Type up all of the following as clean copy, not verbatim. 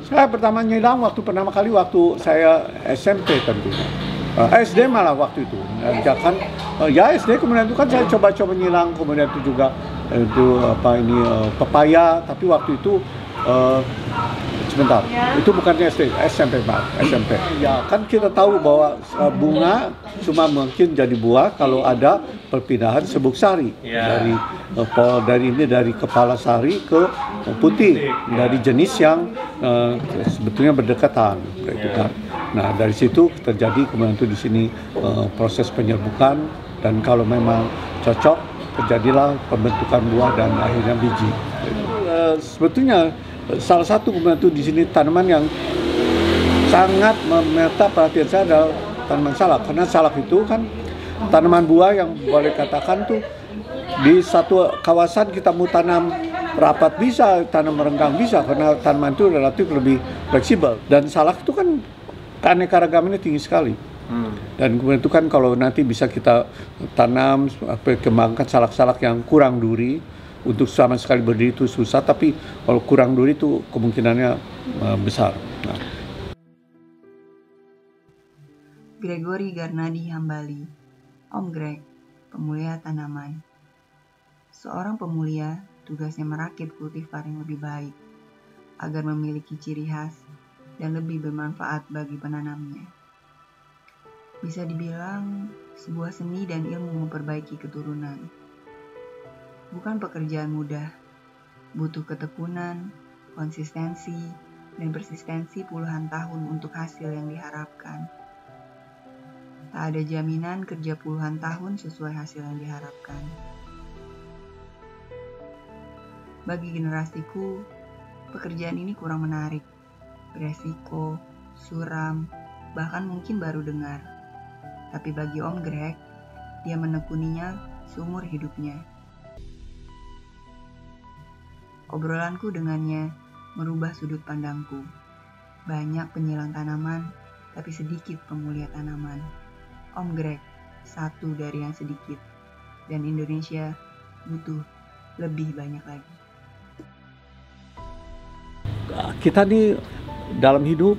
Saya pertama nyilang pertama kali waktu saya SMP tentunya. SD malah waktu itu. Kan ya SD kemudian itu kan saya coba-coba nyilang, kemudian itu juga itu pepaya, tapi waktu itu sebentar, itu bukannya SD, SMP Pak, SMP. Ya kan kita tahu bahwa bunga cuma mungkin jadi buah kalau ada perpindahan sebuk sari dari kepala sari ke putih, dari jenis yang sebetulnya berdekatan, gitu kan. Nah dari situ terjadi kemudian itu di sini proses penyerbukan, dan kalau memang cocok terjadilah pembentukan buah dan akhirnya biji. Sebetulnya salah satu kemudian itu di sini tanaman yang sangat menyita perhatian saya adalah tanaman salak, karena salak itu kan tanaman buah yang boleh katakan tuh di satu kawasan kita mau tanam rapat bisa, tanam renggang bisa, karena tanaman itu relatif lebih fleksibel, dan salak itu kan keanekaragamannya tinggi sekali. Dan kemudian itu kan kalau nanti bisa kita tanam, kembangkan salak-salak yang kurang duri, untuk sama sekali berdiri itu susah, tapi kalau kurang duri itu kemungkinannya besar. Nah. Gregory Garnadi Hambali, Om Greg, pemulia tanaman. Seorang pemulia tugasnya merakit kultivar yang lebih baik, agar memiliki ciri khas dan lebih bermanfaat bagi penanamnya. Bisa dibilang sebuah seni dan ilmu memperbaiki keturunan. Bukan pekerjaan mudah, butuh ketekunan, konsistensi, dan persistensi puluhan tahun untuk hasil yang diharapkan. Tak ada jaminan kerja puluhan tahun sesuai hasil yang diharapkan. Bagi generasiku, pekerjaan ini kurang menarik, beresiko, suram, bahkan mungkin baru dengar. Tapi bagi Om Greg, dia menekuninya seumur hidupnya. Obrolanku dengannya merubah sudut pandangku. Banyak penyilang tanaman, tapi sedikit pemulia tanaman. Om Greg, satu dari yang sedikit. Dan Indonesia butuh lebih banyak lagi. Kita nih dalam hidup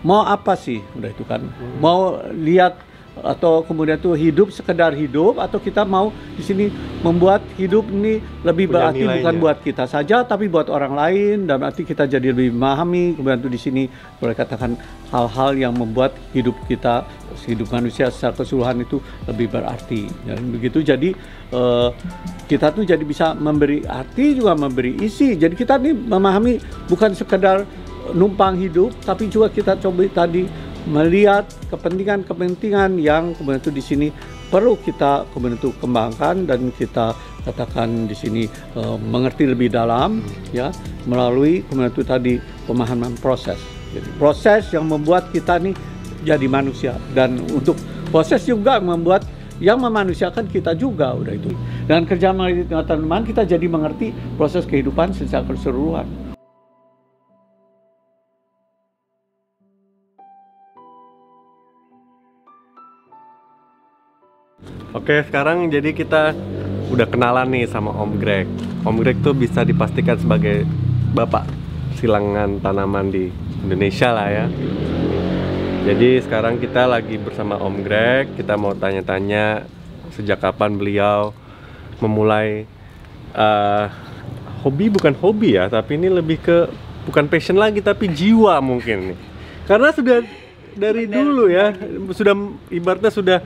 mau apa sih? Udah itu kan. Mau lihat atau kemudian tuh hidup sekedar hidup, atau kita mau di sini membuat hidup ini lebih punya berarti nilainya. bukan buat kita saja tapi buat orang lain, dan berarti kita jadi lebih memahami, kemudian tuh di sini boleh katakan hal-hal yang membuat hidup kita, hidup manusia secara keseluruhan itu lebih berarti. Dan begitu jadi kita tuh jadi bisa memberi arti juga memberi isi. Jadi kita nih memahami bukan sekedar numpang hidup, tapi juga kita coba tadi melihat kepentingan-kepentingan yang kemudian itu di sini perlu kita kemudian itu kembangkan, dan kita katakan di sini mengerti lebih dalam ya, melalui kemudian itu tadi pemahaman proses. Jadi proses yang membuat kita nih jadi manusia, dan untuk proses juga membuat yang memanusiakan kita juga, udah itu. Dan kerja melalui tanaman kita jadi mengerti proses kehidupan secara keseluruhan. Oke, sekarang jadi kita udah kenalan nih sama Om Greg. Om Greg tuh bisa dipastikan sebagai bapak silangan tanaman di Indonesia lah ya. Jadi sekarang kita lagi bersama Om Greg. Kita mau tanya-tanya sejak kapan beliau memulai bukan hobi ya, tapi ini lebih ke bukan passion lagi tapi jiwa mungkin nih. Karena sudah dari dulu ya, sudah ibaratnya sudah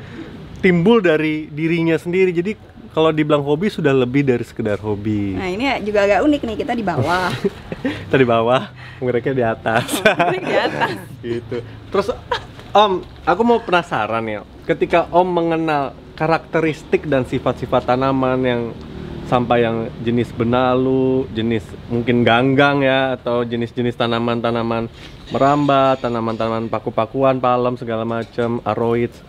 timbul dari dirinya sendiri. Jadi kalau dibilang hobi sudah lebih dari sekedar hobi. Nah ini juga agak unik nih, kita di bawah. Kita di bawah, mereka di atas. Di atas. Gitu. Terus Om, aku mau penasaran ya, ketika Om mengenal karakteristik dan sifat-sifat tanaman yang sampai yang jenis benalu, jenis mungkin ganggang ya, atau jenis-jenis tanaman-tanaman merambat, tanaman-tanaman paku-pakuan, palem segala macam, aroids.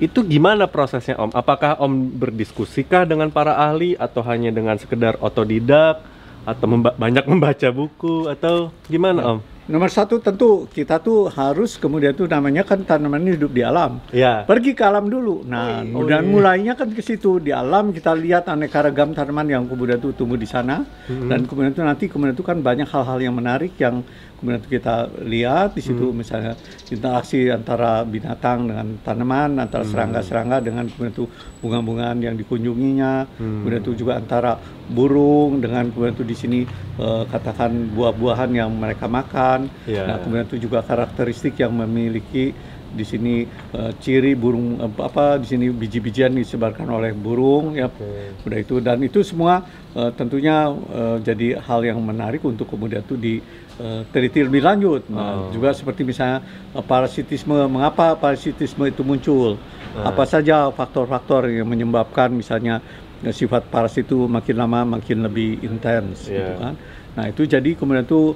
Itu gimana prosesnya Om? Apakah Om berdiskusikah dengan para ahli, atau hanya dengan sekedar otodidak, atau banyak membaca buku, atau gimana Om? Nomor satu tentu kita tuh harus kemudian tuh namanya kan tanaman ini hidup di alam. Ya. Pergi ke alam dulu. Nah, kemudian mulainya kan ke situ di alam, kita lihat aneka ragam tanaman yang kemudian tuh tumbuh di sana, dan kemudian tuh nanti kemudian tuh kan banyak hal-hal yang menarik yang kemudian kita lihat di situ misalnya interaksi antara binatang dengan tanaman, antara serangga-serangga dengan kemudian itu bunga-bungaan yang dikunjunginya, kemudian itu juga antara burung dengan kemudian itu di sini katakan buah-buahan yang mereka makan. Nah, kemudian itu juga karakteristik yang memiliki di sini ciri burung di sini biji-bijian disebarkan oleh burung ya. Udah itu, dan itu semua tentunya jadi hal yang menarik untuk kemudian itu diteliti lebih lanjut. Nah, juga seperti misalnya parasitisme, mengapa parasitisme itu muncul? Apa saja faktor-faktor yang menyebabkan misalnya sifat parasit itu makin lama makin lebih intens gitu kan. Nah, itu jadi kemudian itu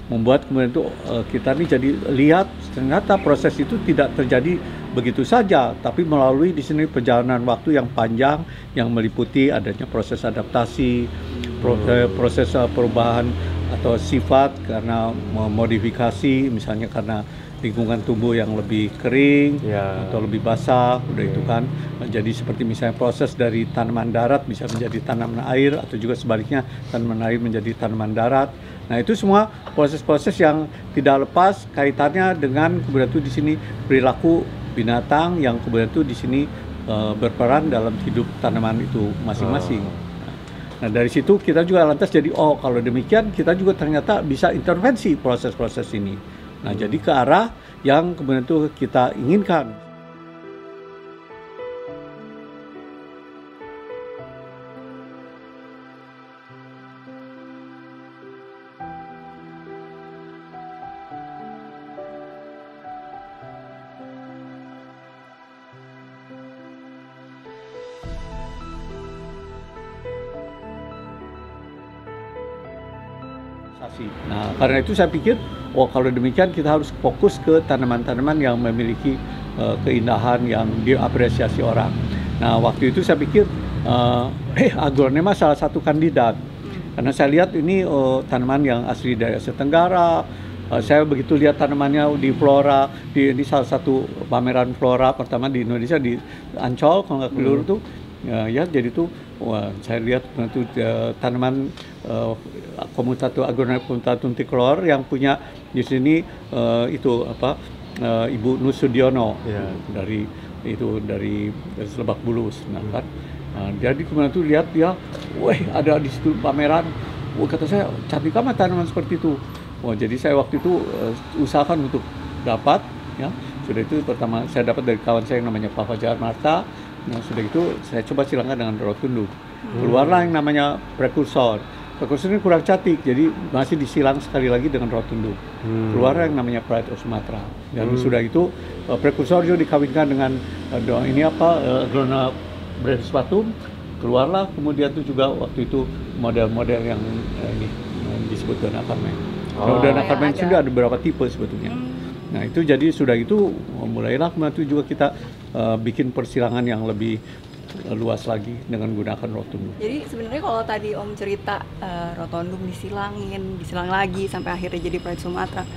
membuat kemudian itu kita nih jadi lihat ternyata proses itu tidak terjadi begitu saja, tapi melalui di sini perjalanan waktu yang panjang yang meliputi adanya proses adaptasi, proses perubahan atau sifat karena memodifikasi, misalnya karena lingkungan tumbuh yang lebih kering atau lebih basah, udah itu kan. Jadi seperti misalnya proses dari tanaman darat bisa menjadi tanaman air, atau juga sebaliknya tanaman air menjadi tanaman darat. Nah, itu semua proses-proses yang tidak lepas kaitannya dengan kemudian itu di sini perilaku binatang yang kemudian itu di sini berperan dalam hidup tanaman itu masing-masing. Nah, dari situ kita juga lantas jadi kalau demikian kita juga ternyata bisa intervensi proses-proses ini. Nah, jadi ke arah yang kemudian itu kita inginkan. Nah, karena itu saya pikir, kalau demikian kita harus fokus ke tanaman-tanaman yang memiliki keindahan yang diapresiasi orang. Nah, waktu itu saya pikir Agronema salah satu kandidat, karena saya lihat ini tanaman yang asli dari Asia Tenggara. Saya begitu lihat tanamannya di Flora, di salah satu pameran Flora pertama di Indonesia di Ancol, kalau nggak keliru tuh. Ya, jadi tuh saya lihat itu tanaman Comitatum Agronema Comitatum Tricolor yang punya di sini Ibu Nusudiono dari Lebak Bulus. Nah, kan jadi kemudian tuh lihat dia, ada di situ pameran. Kata saya, cantik amat tanaman seperti itu. Jadi saya waktu itu usahakan untuk dapat, ya. Sudah itu pertama saya dapat dari kawan saya yang namanya Pak Fajar Marta. Nah, sudah itu saya coba silangkan dengan rotundum. Keluarlah yang namanya prekursor. Prekursor ini kurang cantik, jadi masih disilang sekali lagi dengan rotundum. Keluarlah yang namanya Pride of Sumatra. Dan sudah itu prekursor juga dikawinkan dengan Agronema Brevspatum. Keluarlah kemudian itu juga waktu itu model-model yang disebut Dona Carmen. Dona Carmen sudah ada beberapa tipe sebetulnya. Nah, itu jadi sudah itu mulailah kemudian itu juga kita bikin persilangan yang lebih luas lagi dengan gunakan rotundum. Jadi sebenarnya kalau tadi Om cerita rotundum disilang lagi sampai akhirnya jadi Pride Sumatra,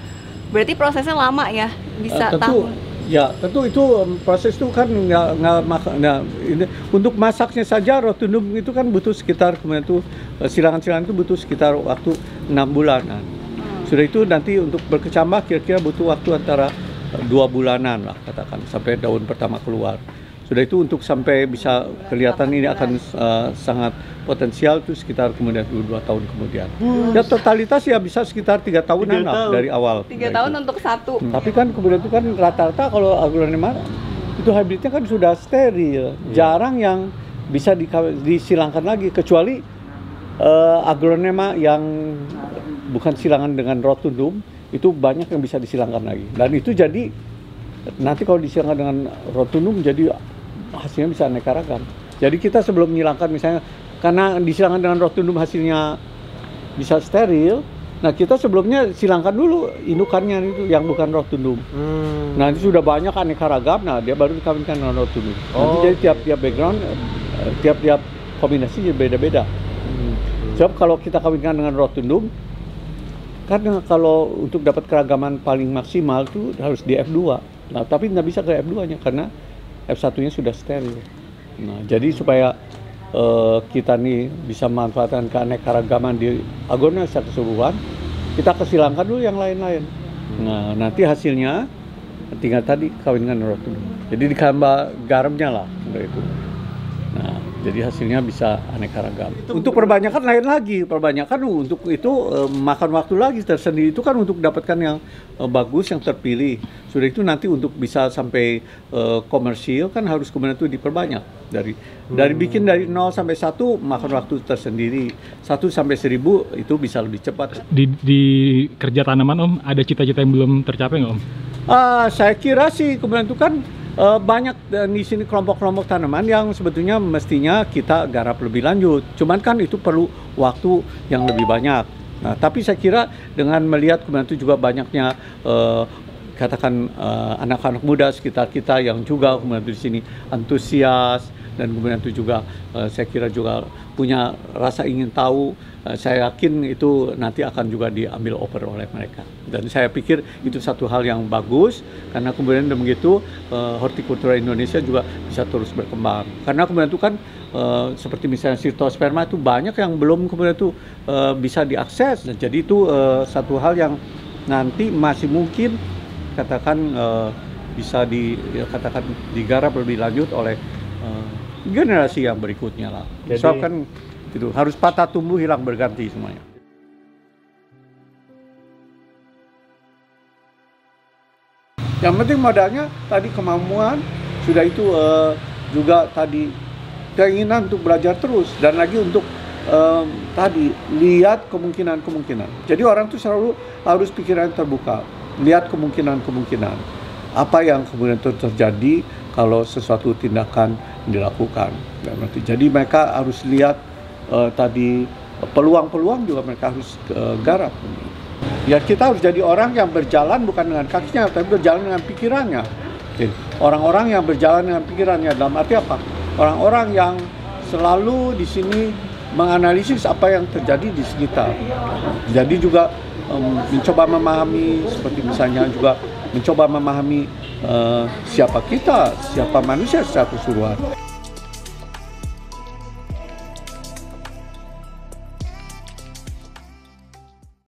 berarti prosesnya lama ya, bisa tahun? Ya, tentu itu proses itu kan untuk masaknya saja rotundum itu kan butuh sekitar kemudian itu silangan-silangan itu butuh sekitar waktu 6 bulanan. Sudah itu nanti untuk berkecambah kira-kira butuh waktu antara 2 bulanan lah katakan sampai daun pertama keluar. Sudah itu untuk sampai bisa kelihatan ini akan sangat potensial itu sekitar kemudian 2 tahun kemudian. Ya totalitas ya bisa sekitar 3 tahunan lah dari awal. 3 tahun itu. Untuk satu. Tapi kan kemudian itu kan rata-rata kalau Agronema itu hybridnya kan sudah steril. Jarang yang bisa disilangkan lagi kecuali Agronema yang bukan silangan dengan rotundum itu banyak yang bisa disilangkan lagi. Dan itu jadi nanti kalau disilangkan dengan rotundum jadi hasilnya bisa aneka ragam. Jadi kita sebelum menyilangkan misalnya karena disilangkan dengan rotundum hasilnya bisa steril, nah kita sebelumnya silangkan dulu indukannya itu yang bukan rotundum. Nah itu sudah banyak aneka ragam, nah dia baru dikawinkan dengan rotundum. Nanti jadi tiap background, tiap kombinasi beda-beda. Sebab kalau kita kawinkan dengan rotundum, karena kalau untuk dapat keragaman paling maksimal itu harus di F2. Nah, tapi nggak bisa ke F2-nya karena F1-nya sudah steril. Nah, jadi supaya kita nih bisa memanfaatkan keanekaragaman di Agronema secara keseluruhan, kita kesilangkan dulu yang lain-lain. Nah, nanti hasilnya tinggal tadi kawinkan rotundum. Jadi ditambah garamnya lah itu. Nah, jadi hasilnya bisa aneka ragam. Untuk perbanyakan lain lagi, perbanyakan untuk itu makan waktu lagi tersendiri. Itu kan untuk dapatkan yang bagus, yang terpilih. Sudah itu nanti untuk bisa sampai komersil kan harus kemudian itu diperbanyak. Dari bikin dari 0 sampai 1 makan waktu tersendiri. 1 sampai 1000 itu bisa lebih cepat. Di kerja tanaman Om, ada cita-cita yang belum tercapai nggak Om? Saya kira sih kemudian itu kan banyak di sini kelompok-kelompok tanaman yang sebetulnya mestinya kita garap lebih lanjut. Cuman kan itu perlu waktu yang lebih banyak. Nah, tapi saya kira dengan melihat kemudian itu juga banyaknya katakan anak-anak muda sekitar kita yang juga kemudian di sini antusias dan kemudian itu juga saya kira juga punya rasa ingin tahu. Saya yakin itu nanti akan juga diambil over oleh mereka. Dan saya pikir itu satu hal yang bagus karena kemudian begitu hortikultura Indonesia juga bisa terus berkembang. Karena kemudian itu kan seperti misalnya Syrtosperma itu banyak yang belum kemudian itu bisa diakses. Dan jadi itu satu hal yang nanti masih mungkin katakan bisa dikatakan digarap lebih lanjut oleh generasi yang berikutnya lah. Jadi, so kan itu harus patah tumbuh hilang berganti semuanya. Yang penting modalnya tadi kemampuan, sudah itu juga tadi keinginan untuk belajar terus dan lagi untuk tadi lihat kemungkinan-kemungkinan. Jadi orang tuh selalu harus pikiran terbuka, lihat kemungkinan-kemungkinan. Apa yang kemudian terjadi kalau sesuatu tindakan dilakukan. Jadi mereka harus lihat tadi peluang-peluang juga mereka harus garap. Ya kita harus jadi orang yang berjalan bukan dengan kakinya, tapi berjalan dengan pikirannya. Orang-orang yang berjalan dengan pikirannya dalam arti apa? Orang-orang yang selalu di sini menganalisis apa yang terjadi di sekitar. Jadi juga mencoba memahami, seperti misalnya juga mencoba memahami siapa kita, siapa manusia secara keseluruhan.